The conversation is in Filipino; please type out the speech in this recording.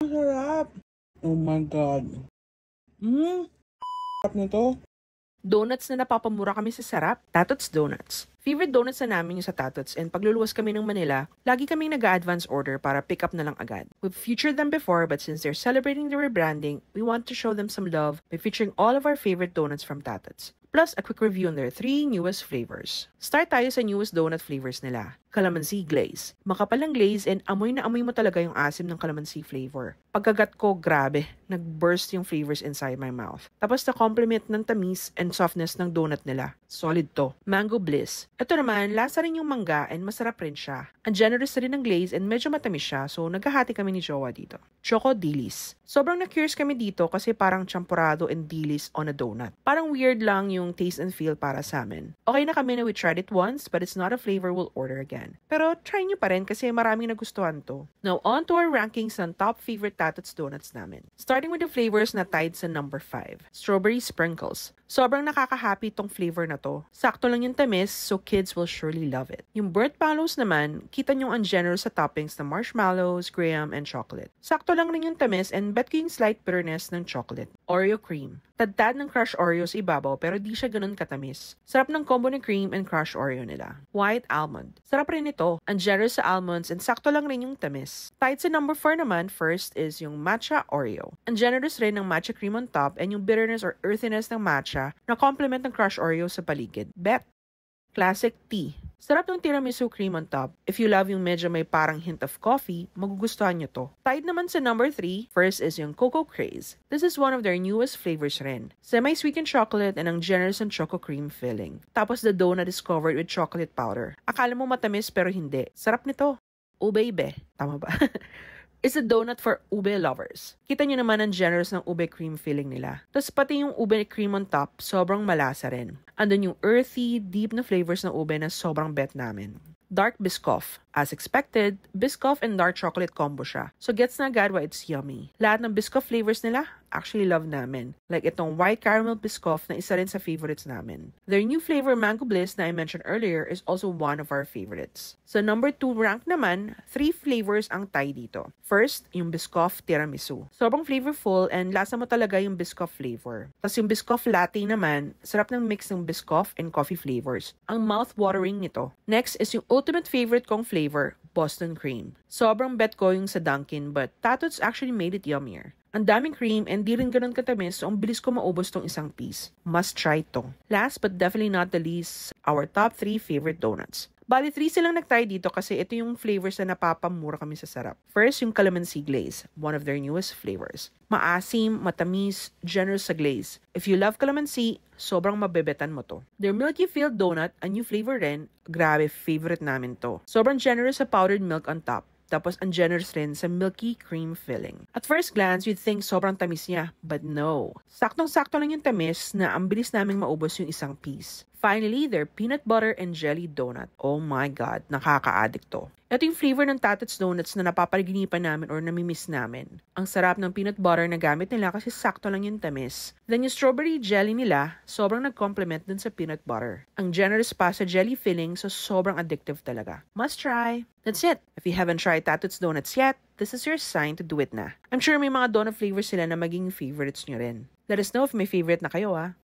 Ang sarap. Oh my God. Sarap nito. Donuts na napapamura kami sa sarap, Tatots Donuts. Favorite donuts na namin yung sa Tatots, and pagluluwas kami ng Manila, lagi kaming nag-advance order para pick up na lang agad. We've featured them before, but since they're celebrating the rebranding, we want to show them some love by featuring all of our favorite donuts from Tatots. Plus, a quick review on their 3 newest flavors. Start tayo sa newest donut flavors nila. Calamansi glaze. Makapal ang glaze and amoy na amoy mo talaga yung asim ng calamansi flavor. Pagkagat ko, grabe. Nag-burst yung flavors inside my mouth. Tapos na complement ng tamis and softness ng donut nila. Solid to. Mango bliss. Ito naman, lasa rin yung mangga and masarap rin siya. Ang generous rin ng glaze and medyo matamis siya, so naghahati kami ni Jowa dito. Choco dilis. Sobrang na-curious kami dito kasi parang champurado and dilis on a donut. Parang weird lang yung taste and feel para sa amin. Okay na kami na we tried it once, but it's not a flavor we'll order again. Pero try nyo pa rin kasi maraming nagustuhan to. Now, on to our rankings ng top favorite Tatots donuts namin. Starting with the flavors na tied sa number 5. Strawberry sprinkles. Sobrang nakaka-happy tong flavor na to. Sakto lang yung tamis, so kids will surely love it. Yung burnt mallows naman, kita nyo ang generous sa toppings na marshmallows, graham, and chocolate. Sakto lang rin yung tamis and bet ko yung slight bitterness ng chocolate. Oreo cream. Tadtad ng crushed Oreo sa ibabaw pero di siya ganun katamis. Sarap ng combo ng cream and crushed Oreo nila. White almond. Sarap rin ito. Ang generous sa almonds and sakto lang rin yung tamis. Tied sa number 4 naman, first is yung matcha Oreo. Ang generous rin ng matcha cream on top and yung bitterness or earthiness ng matcha na complement ng crushed Oreo sa paligid. Bet! Classic tea. Sarap ng tiramisu cream on top. If you love yung medyo may parang hint of coffee, magugustuhan nyo to. Tied naman sa number 3, first is yung Cocoa Craze. This is one of their newest flavors rin. Semi-sweetened chocolate and ang generous and choco cream filling. Tapos the donut is covered with chocolate powder. Akala mo matamis pero hindi. Sarap nito. Ube ibe. Tama ba? It's a donut for ube lovers. Kita nyo naman ang generous ng ube cream filling nila. Tapos pati yung ube cream on top, sobrang malasa rin. Andun yung earthy, deep na flavors ng ube na sobrang bet namin. Dark Biscoff. As expected, Biscoff and dark chocolate combo siya. So gets na agad why it's yummy. Lahat ng Biscoff flavors nila, actually love namin. Like itong white caramel Biscoff na isa rin sa favorites namin. Their new flavor Mango Bliss na I mentioned earlier is also one of our favorites. So number 2 rank naman, 3 flavors ang tie dito. First, yung Biscoff Tiramisu. Sobrang flavorful and lasa mo talaga yung Biscoff flavor. Tapos yung Biscoff Latte naman, sarap ng mix ng Biscoff and coffee flavors. Ang mouth-watering nito. Next is yung ultimate favorite kong flavor, Boston Cream. Sobrang bet ko yung sa Dunkin' but Tatots actually made it yummier. Ang daming cream and di rin ganun katamis so ang bilis ko maubos tong isang piece. Must try to. Last but definitely not the least, our top 3 favorite donuts. Bali, 3 silang nag-try dito kasi ito yung flavors na napapamura kami sa sarap. First, yung calamansi glaze, one of their newest flavors. Maasim, matamis, generous sa glaze. If you love calamansi, sobrang mabebetan mo to. Their milky filled donut, a new flavor rin, grabe, favorite namin to. Sobrang generous sa powdered milk on top. Tapos ang generous rin sa milky cream filling. At first glance, you'd think sobrang tamis niya, but no. Saktong-sakto lang yung tamis na ang bilis naming maubos yung isang piece. Finally, their peanut butter and jelly donut. Oh my God, nakaka-addict to. Ito yung flavor ng Tatots Donuts na napapaliginipan namin or namimiss namin. Ang sarap ng peanut butter na gamit nila kasi sakto lang yung tamis. Then yung strawberry jelly nila, sobrang nag-complement dun sa peanut butter. Ang generous pa sa jelly filling, so sobrang addictive talaga. Must try! That's it! If you haven't tried Tatots Donuts yet, this is your sign to do it na. I'm sure may mga donut flavors sila na maging favorites nyo rin. Let us know if may favorite na kayo